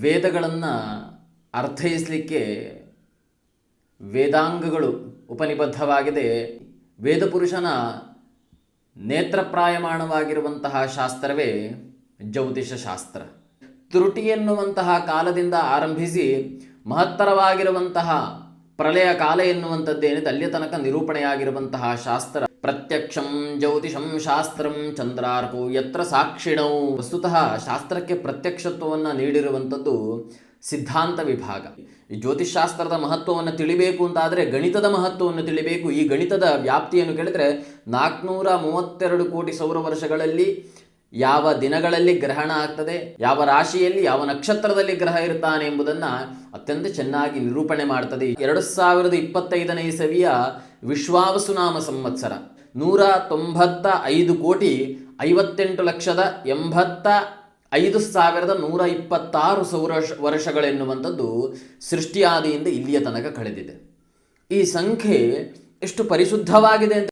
ವೇದಗಳನ್ನು ಅರ್ಥೈಸಲಿಕ್ಕೆ ವೇದಾಂಗಗಳು ಉಪನಿಬದ್ಧವಾಗಿದೆ. ವೇದಪುರುಷನ ನೇತ್ರಪ್ರಾಯಮಾಣವಾಗಿರುವಂತಹ ಶಾಸ್ತ್ರವೇ ಜ್ಯೋತಿಷ ಶಾಸ್ತ್ರ. ತ್ರುಟಿ ಎನ್ನುವಂತಹ ಕಾಲದಿಂದ ಆರಂಭಿಸಿ ಮಹತ್ತರವಾಗಿರುವಂತಹ ಪ್ರಳಯ ಕಾಲ ಎನ್ನುವಂಥದ್ದೇನಿದೆ ಅಲ್ಲಿಯ ತನಕ ನಿರೂಪಣೆಯಾಗಿರುವಂತಹ ಶಾಸ್ತ್ರ. ಪ್ರತ್ಯಕ್ಷಂ ಜ್ಯೋತಿಷಂ ಶಾಸ್ತ್ರಂ ಚಂದ್ರಾರ್ಕೋ ಯತ್ರ ಸಾಕ್ಷಿಣೌ. ವಸ್ತುತಃ ಶಾಸ್ತ್ರಕ್ಕೆ ಪ್ರತ್ಯಕ್ಷತ್ವವನ್ನು ನೀಡಿರುವಂಥದ್ದು ಸಿದ್ಧಾಂತ ವಿಭಾಗ. ಈ ಜ್ಯೋತಿಷಾಸ್ತ್ರದ ಮಹತ್ವವನ್ನು ತಿಳಿಬೇಕು ಅಂತಾದರೆ ಗಣಿತದ ಮಹತ್ವವನ್ನು ತಿಳಿಬೇಕು. ಈ ಗಣಿತದ ವ್ಯಾಪ್ತಿಯನ್ನು ಕೇಳಿದರೆ 432 ಕೋಟಿ ಸೌರ ವರ್ಷಗಳಲ್ಲಿ ಯಾವ ದಿನಗಳಲ್ಲಿ ಗ್ರಹಣ ಆಗ್ತದೆ, ಯಾವ ರಾಶಿಯಲ್ಲಿ ಯಾವ ನಕ್ಷತ್ರದಲ್ಲಿ ಗ್ರಹ ಇರ್ತಾನೆ ಎಂಬುದನ್ನು ಅತ್ಯಂತ ಚೆನ್ನಾಗಿ ನಿರೂಪಣೆ ಮಾಡ್ತದೆ. 2025ನೇ ಇಸವಿಯ ವಿಶ್ವಾವಸುನಾಮ ಸಂವತ್ಸರ 195 ಕೋಟಿ 58,85,126 ಸೌರ ವರ್ಷಗಳೆನ್ನುವಂಥದ್ದು ಸೃಷ್ಟಿಯಾದಿಯಿಂದ ಇಲ್ಲಿಯ ತನಕ ಕಳೆದಿದೆ. ಈ ಸಂಖ್ಯೆ ಎಷ್ಟು ಪರಿಶುದ್ಧವಾಗಿದೆ ಅಂತ